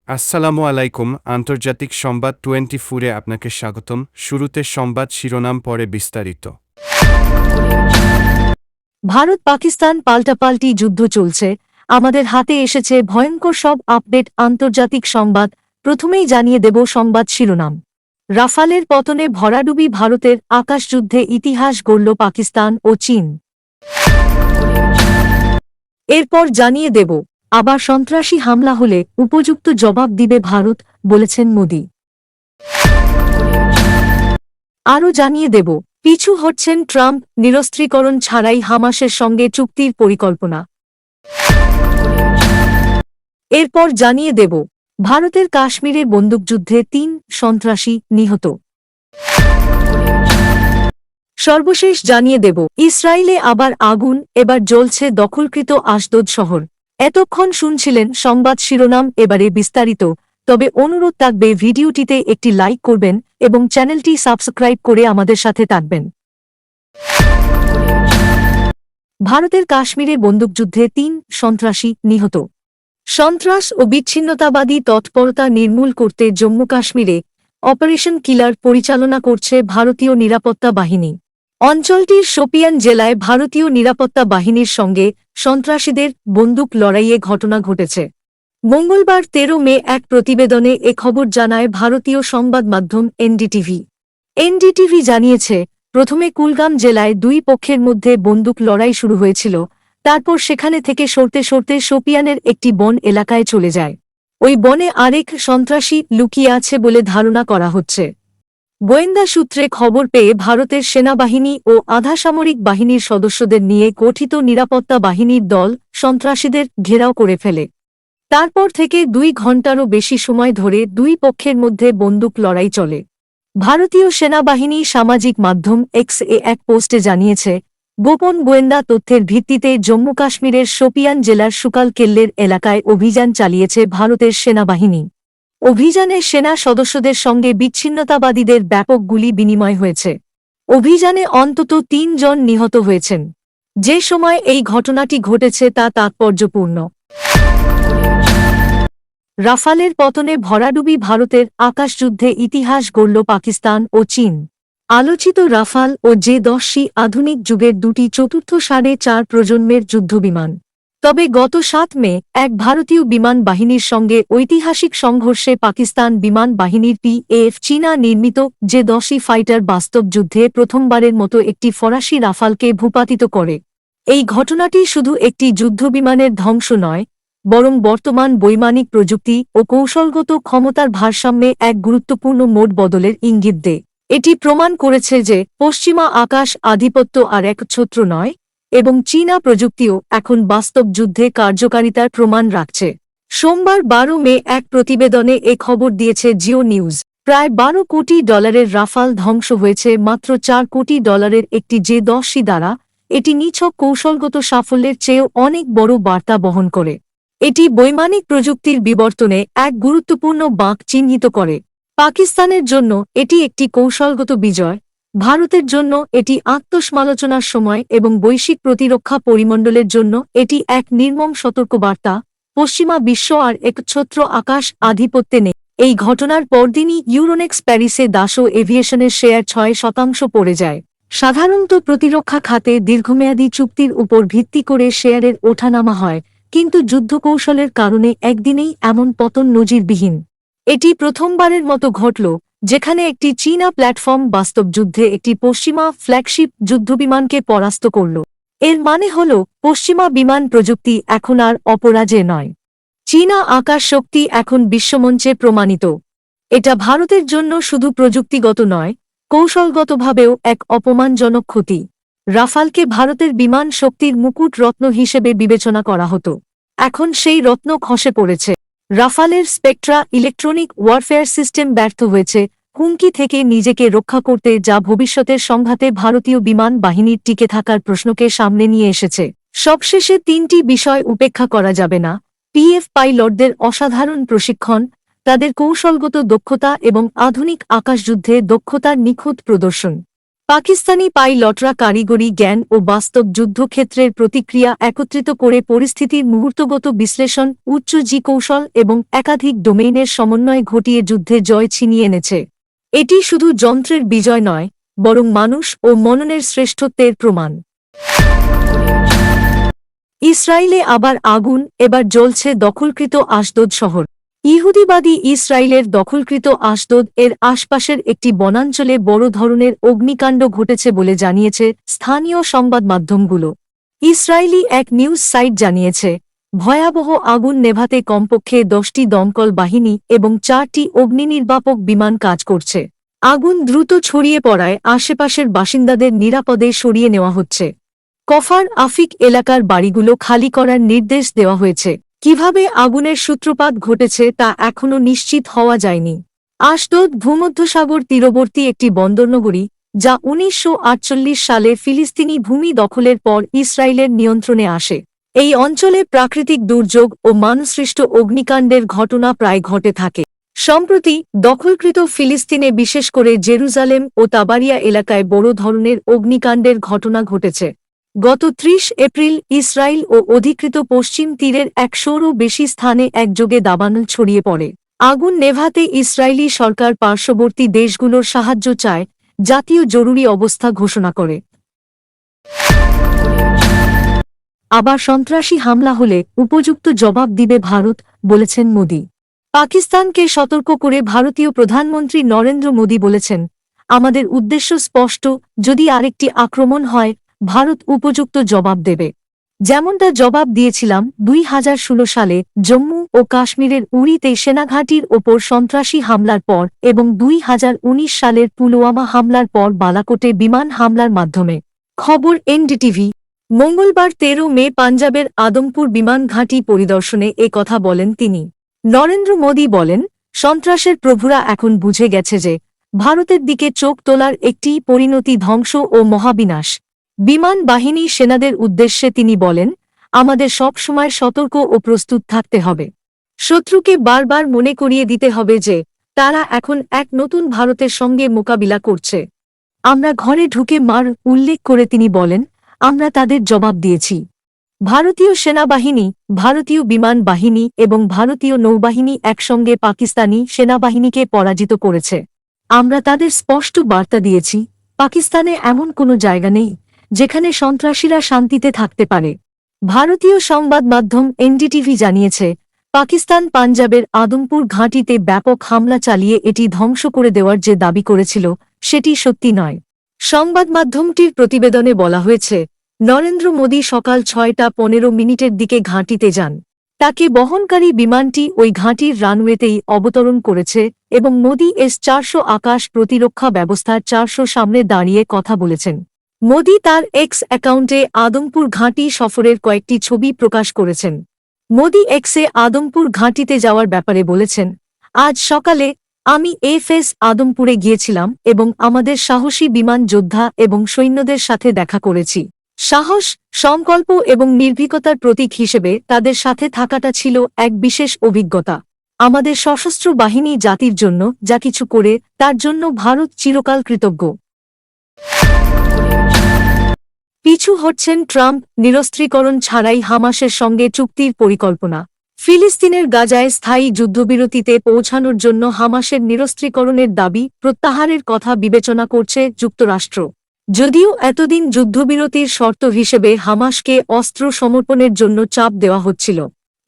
আসসালামু আলাইকুম। আন্তর্জাতিক সংবাদ 24-এ আপনাকে স্বাগতম। শুরুতে সংবাদ শিরোনাম, পরে বিস্তারিত। ভারত পাকিস্তান পাল্টাপাল্টি যুদ্ধ চলছে, আমাদের হাতে এসেছে ভয়ঙ্কর সব আপডেট। আন্তর্জাতিক সংবাদ প্রথমেই জানিয়ে দেব সংবাদ শিরোনাম। রাফালের পতনে ভরাডুবি ভারতের, আকাশযুদ্ধে ইতিহাস গড়ল পাকিস্তান ও চীন। এরপর জানিয়ে দেব, আবার সন্ত্রাসী হামলা হলে উপযুক্ত জবাব দিবে ভারত, বলেছেন মোদি। আরও জানিয়ে দেব, পিছু হটছেন ট্রাম্প, নিরস্ত্রীকরণ ছাড়াই হামাসের সঙ্গে চুক্তির পরিকল্পনা। এরপর জানিয়ে দেব, ভারতের কাশ্মীরে বন্দুকযুদ্ধে ৩ সন্ত্রাসী নিহত। সর্বশেষ জানিয়ে দেব, ইসরায়েলে আবার আগুন, এবার জ্বলছে দখলকৃত আশদোদ শহর। এতক্ষণ শুনছিলেন সংবাদ শিরোনাম, এবারে বিস্তারিত। তবে অনুরোধ থাকবে ভিডিওটিতে একটি লাইক করবেন এবং চ্যানেলটি সাবস্ক্রাইব করে আমাদের সাথে থাকবেন। ভারতের কাশ্মীরে বন্দুকযুদ্ধে ৩ সন্ত্রাসী নিহত। সন্ত্রাস ও বিচ্ছিন্নতাবাদী তৎপরতা নির্মূল করতে জম্মু কাশ্মীরে অপারেশন কিলার পরিচালনা করছে ভারতীয় নিরাপত্তা বাহিনী। অঞ্চলটির শোপিয়ান জেলায় ভারতীয় নিরাপত্তা বাহিনীর সঙ্গে সন্ত্রাসীদের বন্দুক লড়াইয়ে ঘটনা ঘটেছে। মঙ্গলবার ১৩ মে এক প্রতিবেদনে এ খবর জানায় ভারতীয় সংবাদ মাধ্যম এনডিটিভি। এনডিটিভি জানিয়েছে, প্রথমে কুলগাম জেলায় দুই পক্ষের মধ্যে বন্দুক লড়াই শুরু হয়েছিল, তারপর সেখানে থেকে সরতে সরতে শোপিয়ানের একটি বন এলাকায় চলে যায়। ওই বনে আরেক সন্ত্রাসী লুকিয়ে আছে বলে ধারণা করা হচ্ছে। গোয়েন্দা সূত্রে খবর পেয়ে ভারতের সেনাবাহিনী ও আধাসামরিক বাহিনীর সদস্যদের নিয়ে গঠিত নিরাপত্তা বাহিনীর দল সন্ত্রাসীদের ঘেরাও করে ফেলে। তারপর থেকে ২ ঘণ্টারও বেশি সময় ধরে দুই পক্ষের মধ্যে বন্দুক লড়াই চলে। ভারতীয় সেনাবাহিনী সামাজিক মাধ্যম এক্স এ এক পোস্টে জানিয়েছে, গোপন গোয়েন্দা তথ্যের ভিত্তিতে জম্মু কাশ্মীরের শোপিয়ান জেলার সুকাল কেল্লের এলাকায় অভিযান চালিয়েছে ভারতের সেনাবাহিনী। অভিযানে সেনা সদস্যদের সঙ্গে বিচ্ছিন্নতাবাদীদের ব্যাপক গুলি বিনিময় হয়েছে। অভিযানে অন্তত ৩ জন নিহত হয়েছেন। যে সময় এই ঘটনাটি ঘটেছে তা তাৎপর্যপূর্ণ। রাফালের পতনে ভরাডুবি ভারতের, আকাশযুদ্ধে ইতিহাস গড়ল পাকিস্তান ও চীন। আলোচিত রাফাল ও জে-১০ আধুনিক যুগের দুটি চতুর্থ ৪.৫ প্রজন্মের যুদ্ধবিমান। তবে গত ৭ মে এক ভারতীয় বিমান বাহিনীর সঙ্গে ঐতিহাসিক সংঘর্ষে পাকিস্তান বিমান বাহিনীর PAF চীনা নির্মিত জে-১০ ফাইটার বাস্তব যুদ্ধে প্রথমবারের মতো একটি ফরাসি রাফালকে ভূপাতিত করে। এই ঘটনাটি শুধু একটি যুদ্ধবিমানের ধ্বংস নয়, বরং বর্তমান বৈমানিক প্রযুক্তি ও কৌশলগত ক্ষমতার ভারসাম্যে এক গুরুত্বপূর্ণ মোড় বদলের ইঙ্গিত দেয়। এটি প্রমাণ করেছে যে পশ্চিমা আকাশ আধিপত্য আর একচ্ছত্র নয়, এবং চীনা প্রযুক্তিও এখন বাস্তব যুদ্ধে কার্যকারিতার প্রমাণ রাখছে। সোমবার ১২ মে এক প্রতিবেদনে এ খবর দিয়েছে জিও নিউজ। প্রায় $১২ কোটি রাফাল ধ্বংস হয়েছে মাত্র $৪ কোটি একটি জে-১০ দ্বারা। এটি নিছক কৌশলগত সাফল্যের চেয়েও অনেক বড় বার্তা বহন করে। এটি বৈমানিক প্রযুক্তির বিবর্তনে এক গুরুত্বপূর্ণ বাঁক চিহ্নিত করে। পাকিস্তানের জন্য এটি একটি কৌশলগত বিজয়, ভারতের জন্য এটি আত্মসমালোচনার সময় এবং বৈশ্বিক প্রতিরক্ষা পরিমণ্ডলের জন্য এটি এক নির্মম সতর্কবার্তা। পশ্চিমা বিশ্ব আর একচ্ছত্র আকাশ আধিপত্যে নেই। এই ঘটনার পরদিনই ইউরোনেক্স প্যারিসে দাসো এভিয়েশনের শেয়ার ৬% পড়ে যায়। সাধারণত প্রতিরক্ষা খাতে দীর্ঘমেয়াদী চুক্তির উপর ভিত্তি করে শেয়ারের ওঠানামা হয়, কিন্তু যুদ্ধকৌশলের কারণে একদিনেই এমন পতন নজিরবিহীন। এটি প্রথমবারের মতো ঘটল যেখানে একটি চীনা প্ল্যাটফর্ম বাস্তব যুদ্ধে একটি পশ্চিমা ফ্ল্যাগশিপ যুদ্ধবিমানকে পরাস্ত করল। এর মানে হল, পশ্চিমা বিমান প্রযুক্তি এখন আর অপরাজেয় নয়। চীনা আকাশ শক্তি এখন বিশ্বমঞ্চে প্রমাণিত। এটা ভারতের জন্য শুধু প্রযুক্তিগত নয়, কৌশলগতভাবেও এক অপমানজনক ক্ষতি। রাফালকে ভারতের বিমান শক্তির মুকুট রত্ন হিসেবে বিবেচনা করা হতো। এখন সেই রত্ন খসে পড়েছে। রাফালের স্পেকট্রা ইলেকট্রনিক ওয়ারফেয়ার সিস্টেম ব্যর্থ হয়েছে হুমকি থেকে নিজেকে রক্ষা করতে, যা ভবিষ্যতের সংঘাতে ভারতীয় বিমান বাহিনীর টিকে থাকার প্রশ্নকে সামনে নিয়ে এসেছে। সবশেষে ৩টি বিষয় উপেক্ষা করা যাবে না: PF পাইলটদের অসাধারণ প্রশিক্ষণ, তাদের কৌশলগত দক্ষতা এবং আধুনিক আকাশযুদ্ধে দক্ষতার নিখুঁত প্রদর্শন। পাকিস্তানি পাইলটরা কারিগরি জ্ঞান ও বাস্তব যুদ্ধক্ষেত্রের প্রতিক্রিয়া একত্রিত করে পরিস্থিতির মুহূর্তগত বিশ্লেষণ, উচ্চ জি কৌশল এবং একাধিক ডোমেইনের সমন্বয় ঘটিয়ে যুদ্ধে জয় ছিনিয়ে এনেছে। এটি শুধু যন্ত্রের বিজয় নয়, বরং মানুষ ও মননের শ্রেষ্ঠত্বের প্রমাণ। ইসরায়েলে আবার আগুন, এবার জ্বলছে দখলকৃত আশদোদ শহর। ইহুদিবাদী ইসরায়েলের দখলকৃত আশদোদ এর আশপাশের একটি বনাঞ্চলে বড় ধরনের অগ্নিকাণ্ড ঘটেছে বলে জানিয়েছে স্থানীয় সংবাদ মাধ্যমগুলো। ইসরায়েলি এক নিউজ সাইট জানিয়েছে, ভয়াবহ আগুন নেভাতে কমপক্ষে 10টি দমকল বাহিনী এবং 4টি অগ্নিনির্বাপক বিমান কাজ করছে। আগুন দ্রুত ছড়িয়ে পড়ায় আশেপাশের বাসিন্দাদের নিরাপদে সরিয়ে নেওয়া হচ্ছে। কফার আফিক এলাকার বাড়িগুলো খালি করার নির্দেশ দেওয়া হয়েছে। কিভাবে আগুনের সূত্রপাত ঘটেছে তা এখনও নিশ্চিত হওয়া যায়নি। আশদোদ ভূমধ্যসাগর তীরবর্তী একটি বন্দরনগরী, যা 1948 সালে ফিলিস্তিনি ভূমি দখলের পর ইসরায়েলের নিয়ন্ত্রণে আসে। এই অঞ্চলে প্রাকৃতিক দুর্যোগ ও মানবসৃষ্ট অগ্নিকাণ্ডের ঘটনা প্রায় ঘটে থাকে। সম্প্রতি দখলকৃত ফিলিস্তিনে, বিশেষ করে জেরুজালেম ও তাবারিয়া এলাকায় বড় ধরনের অগ্নিকাণ্ডের ঘটনা ঘটেছে। গত 30 এপ্রিল ইসরায়েল ও অধিকৃত পশ্চিম তীরের 100-ও বেশি স্থানে একযোগে দাবানল ছড়িয়ে পড়ে। আগুন নেভাতে ইসরায়েলি সরকার পার্শ্ববর্তী দেশগুলোর সাহায্য চায়, জাতীয় জরুরি অবস্থা ঘোষণা করে। আবার সন্ত্রাসী হামলা হলে উপযুক্ত জবাব দিবে ভারত, বলেছেন মোদি। পাকিস্তানকে সতর্ক করে ভারতীয় প্রধানমন্ত্রী নরেন্দ্র মোদি বলেছেন, আমাদের উদ্দেশ্য স্পষ্ট, যদি আরেকটি আক্রমণ হয়, ভারত উপযুক্ত জবাব দেবে। যেমনটা জবাব দিয়েছিলাম 2016 সালে জম্মু ও কাশ্মীরের উরিতে সেনাঘাঁটির ওপর সন্ত্রাসী হামলার পর এবং 2019 সালের পুলওয়ামা হামলার পর বালাকোটে বিমান হামলার মাধ্যমে। খবর এনডিটিভি। মঙ্গলবার 13 মে পাঞ্জাবের আদমপুর বিমান ঘাঁটি পরিদর্শনে এ কথা বলেন তিনি। নরেন্দ্র মোদি বলেন, সন্ত্রাসের প্রভুরা এখন বুঝে গেছে যে ভারতের দিকে চোখ তোলার একটি পরিণতি ধ্বংস ও মহাবিনাশ। বিমান বাহিনী সেনাদের উদ্দেশ্যে তিনি বলেন, আমাদের সবসময় সতর্ক ও প্রস্তুত থাকতে হবে। শত্রুকে বারবার মনে করিয়ে দিতে হবে যে তারা এখন এক নতুন ভারতের সঙ্গে মোকাবিলা করছে। আমরা ঘরে ঢুকে মার উল্লেখ করে তিনি বলেন, আমরা তাদের জবাব দিয়েছি। ভারতীয় সেনাবাহিনী, ভারতীয় বিমান বাহিনী এবং ভারতীয় নৌবাহিনী একসঙ্গে পাকিস্তানি সেনাবাহিনীকে পরাজিত করেছে। আমরা তাদের স্পষ্ট বার্তা দিয়েছি, পাকিস্তানে এমন কোনো জায়গা নেই যেখানে সন্ত্রাসীরা শান্তিতে থাকতে পারে। ভারতীয় সংবাদ মাধ্যম এনডিটিভি জানিয়েছে, পাকিস্তান পাঞ্জাবের আদমপুর ঘাঁটিতে ব্যাপক হামলা চালিয়ে এটি ধ্বংস করে দেওয়ার যে দাবি করেছিল, সেটি সত্যি নয়। সংবাদ মাধ্যমটির প্রতিবেদনে বলা হয়েছে, নরেন্দ্র মোদি সকাল 6টা 15 দিকে ঘাঁটিতে যান। তাকে বহনকারী বিমানটি ওই ঘাঁটির রানওয়েতেই অবতরণ করেছে এবং মোদি S-400 আকাশ প্রতিরক্ষা ব্যবস্থার 400 সামনে দাঁড়িয়ে কথা বলেছেন। মোদি তার এক্স অ্যাকাউন্টে আদমপুর ঘাঁটি সফরের কয়েকটি ছবি প্রকাশ করেছেন। মোদি এক্সে আদমপুর ঘাঁটিতে যাওয়ার ব্যাপারে বলেছেন, আজ সকালে আমি এফএস আদমপুরে গিয়েছিলাম এবং আমাদের সাহসী বিমান যোদ্ধা এবং সৈন্যদের সাথে দেখা করেছি। সাহস, সংকল্প এবং নির্ভীকতার প্রতীক হিসেবে তাদের সাথে থাকাটা ছিল এক বিশেষ অভিজ্ঞতা। আমাদের সশস্ত্র বাহিনী জাতির জন্য যা কিছু করে তার জন্য ভারত চিরকাল কৃতজ্ঞ। পিছু হটছেন ট্রাম্প, নিরস্ত্রীকরণ ছাড়াই হামাসের সঙ্গে চুক্তির পরিকল্পনা। ফিলিস্তিনের গাজায় স্থায়ী যুদ্ধবিরতিতে পৌঁছানোর জন্য হামাসের নিরস্ত্রীকরণের দাবি প্রত্যাহারের কথা বিবেচনা করছে যুক্তরাষ্ট্র। যদিও এতদিন যুদ্ধবিরতির শর্ত হিসেবে হামাসকে অস্ত্র সমর্পণের জন্য চাপ দেওয়া হচ্ছিল,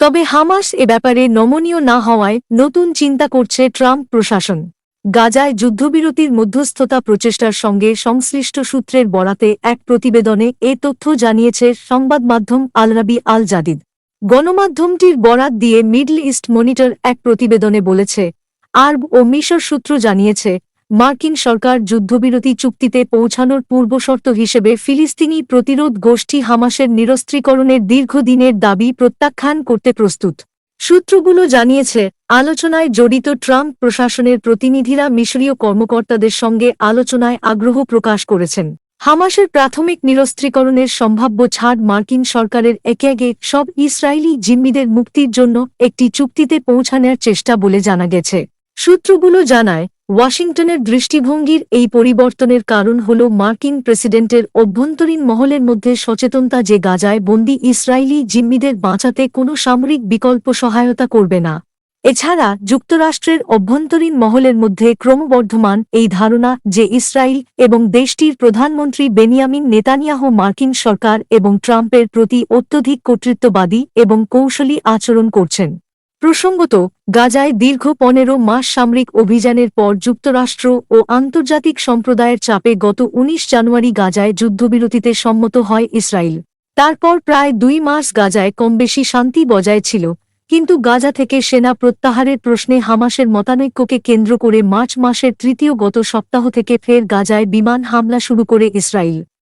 তবে হামাস এ ব্যাপারে নমনীয় না হওয়ায় নতুন চিন্তা করছে ট্রাম্প প্রশাসন। গাজায় যুদ্ধবিরতির মধ্যস্থতা প্রচেষ্টার সঙ্গে সংশ্লিষ্ট সূত্রের বরাতে এক প্রতিবেদনে এ তথ্য জানিয়েছে সংবাদ মাধ্যম আল-রাবি আল-জাদিদ। গণমাধ্যমটির বরাত দিয়ে মিডল ইস্ট মনিটর এক প্রতিবেদনে বলেছে, আরব ও মিশর সূত্র জানিয়েছে, মার্কিন সরকার যুদ্ধবিরতি চুক্তিতে পৌঁছানোর পূর্বশর্ত হিসেবে ফিলিস্তিনি প্রতিরোধ গোষ্ঠী হামাসের নিরস্ত্রীকরণের দীর্ঘদিনের দাবি প্রত্যাখ্যান করতে প্রস্তুত। সূত্রগুলো জানিয়েছে, আলোচনায় জড়িত ট্রাম্প প্রশাসনের প্রতিনিধিরা মিশরীয় কর্মকর্তাদের সঙ্গে আলোচনায় আগ্রহ প্রকাশ করেছেন। হামাসের প্রাথমিক নিরস্ত্রীকরণের সম্ভাব্য ছাড় মার্কিন সরকারের একে একে সব ইসরায়েলি জিম্মিদের মুক্তির জন্য একটি চুক্তিতে পৌঁছানোর চেষ্টা বলে জানা গেছে। সূত্রগুলো জানায়, ওয়াশিংটনের দৃষ্টিভঙ্গির এই পরিবর্তনের কারণ হল মার্কিন প্রেসিডেন্টের অভ্যন্তরীণ মহলের মধ্যে সচেতনতা যে গাজায় বন্দী ইসরায়েলি জিম্মিদের বাঁচাতে কোনো সামরিক বিকল্প সহায়তা করবে না। এছাড়া যুক্তরাষ্ট্রের অভ্যন্তরীণ মহলের মধ্যে ক্রমবর্ধমান এই ধারণা যে ইসরায়েল এবং দেশটির প্রধানমন্ত্রী বেনিয়ামিন নেতানিয়াহু মার্কিন সরকার এবং ট্রাম্পের প্রতি অত্যধিক কর্তৃত্ববাদী এবং কৌশলী আচরণ করছেন। প্রসঙ্গত, গাজায় দীর্ঘ 15 মাস সামরিক অভিযানের পর যুক্তরাষ্ট্র ও আন্তর্জাতিক সম্প্রদায়ের চাপে গত 19 জানুয়ারি গাজায় যুদ্ধবিরতিতে সম্মত হয় ইসরায়েল। তারপর প্রায় 2 মাস গাজায় কমবেশি শান্তি বজায় ছিল, কিন্তু গাজা থেকে সেনা প্রত্যাহারের প্রশ্নে হামাসের মতানৈক্যকে কেন্দ্র করে মার্চ মাসের তৃতীয় গত সপ্তাহ থেকে ফের গাজায় বিমান হামলা শুরু করে ইসরায়েল।